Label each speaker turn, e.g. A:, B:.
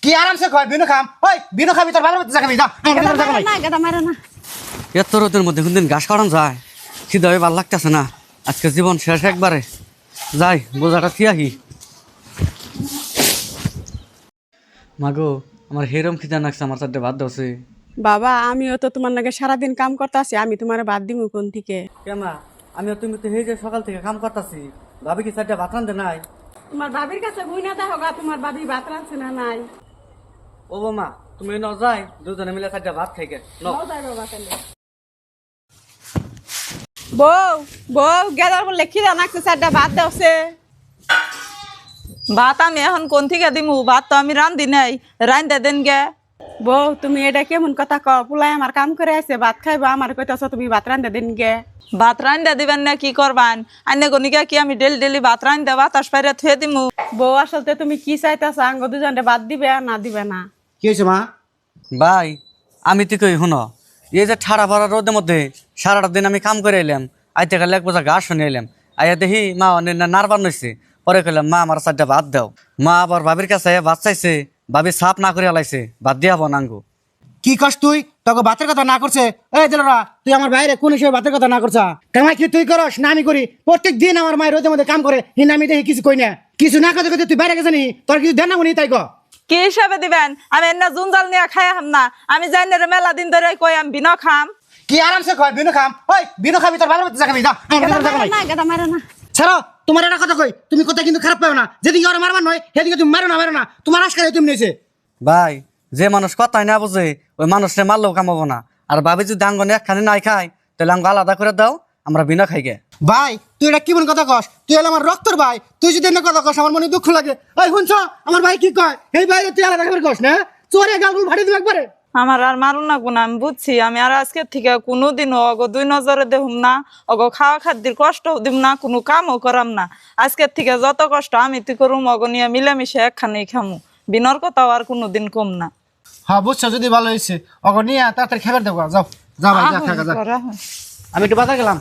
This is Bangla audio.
A: কি আরামসে কয় বিনু খাম ওই বিনু খাবি তোর ভালো মতো জায়গা যা
B: না গাদা মারো না।
C: এত রোদের মধ্যে কোনদিন ঘাস কাটান যায় খিদে ভালো লাগতেছে না। আজকে জীবন শেষ একবারে। যাই বোঝাটা থিয়াহি। মাগো আমার হেরম খিদা লাগছে, আমার চারটে ভাত দছে।
B: বাবা আমিও তো তোমার নাকি সারাদিন কাম করতে আছি, আমি তোমার বাদ দিব কোন থেকে?
C: কেমা আমি তুমি তো যে সকাল থেকে কাম করতেছি, ভাবি কি চারটে ভাত রান্ধে নাই?
B: তোমার ভাবির কাছে বই না দেখো গা, তোমার ভাবি ভাত রাঁধছে না নাই?
C: ও মা তুমি ন যাই দুজনে মিলে চারটে ভাত খাইকে ন।
B: বউ বউ গেদার বললে খিদা নাকছে, চারটা ভাত দেওছে।
D: ভাত আমি এখন কোন থেকে দিমু? ভাত তো আমি রান্ধি নাই, রান্ধে দেন গে।
B: বউ তুমি এটা কেমন কথা কও? পুলাই আমার কাম করে আছে, ভাত খাইবা, আমার কইতাছ তুমি ভাত রান্ধে দেন গে।
D: ভাত রান্ধে দিবেন না কি করবান? আইনে গনিকা কি আমি ডেলি ভাত রান্ধে বাতাস পাইরে থুয়ে দিমু?
B: বউ আসলে তুমি কি চাইতাছ? আঙ্গ দুজনে ভাত দিবে না দিবে না?
A: কি হয়েছে মা?
C: ভাই আমি তো কই শুনো, এই যে ঠাড়া ভরা রোদের মধ্যে সারাটা দিন আমি কাম করে এলাম, আইতে গেলে এক বোঝা ঘাস শুনে এলাম, আইয়া দেখি মা নারবার নইছে। পরে কইলাম মা আমার চারটা ভাত দাও। মা আবার ভাবির কাছে ভাত চাইছে, ভাবি সাফ না করে আলাইছে, ভাত দিয়া বনাঙ্গু।
A: কি কস তুই? তোকে ভাতের কথা না করছে? এই দিলরা তুই আমার বাইরে কোন হিসেবে ভাতের কথা না করছা? কামাই কি তুই করস না আমি করি? প্রত্যেক দিন আমার মায়ের রোদের মধ্যে কাম করে, হিন আমি দেখি কিছু কই না। কিছু না কথা তুই বাইরে গেছে নি? তোর কিছু দেন না মনি তাই ক?
D: কি হিসাবে দিবেন? আমি এনে জুনজাল নিয়ে খাই হাম না? আমি জানি রে মেলা দিন ধরে কই আমি বিনা খাম।
A: কি আরামসে কয় বিনু খাম ওই বিনু খাবি তোর ভালো মতো জায়গা যা
B: না গাদা মারো না।
A: ছাড়ো, তোমার একটা কথা কই, তুমি কথা কিন্তু খারাপ পাও না। যেদিকে ওরা মারবার নয় সেদিকে তুমি মারো না তোমার আজকাল তুমি নিয়েছে।
C: ভাই যে মানুষ কথাই না বুঝে ওই মানুষে মারলেও কামাবো না। আর ভাবি যদি আঙ্গনে একখানে নাই খাই তাহলে আঙ্গ আলাদা করে দাও, আমরা বিনা খাইগে।
A: ভাই তুই এটা কেমন কথা কস? তুই হলো আমার রক্তর ভাই, তুই যদি এনে কথা কস আমার মনে দুঃখ লাগে। ওই শুনছ আমার ভাই কি কয়? এই ভাই তুই আলাদা করে কস না, চোরে গালগুল ভাড়ি দিবে একবারে।
D: আমার আর মারুন না গুণ, আমি বুঝছি। আমি আর আজকের থেকে কোনোদিনও অগো দুই নজরে দেখুম না, অগো খাওয়া খাদ্যের কষ্ট দিম না, কোনো কামও করাম না। আজকের থেকে যত কষ্ট আমি তুই করুম, অগো নিয়ে মিলেমিশে একখানেই খামু। বিনর কথাও আর কোনোদিন কম না।
A: হ্যাঁ বুঝছো, যদি ভালো হয়েছে অগর নিয়ে তাড়াতাড়ি খাবার দেবো। যাও যা ভাই যা, খাগা যা।
D: করা হয়।
C: আমি একটু বাজার গেলাম।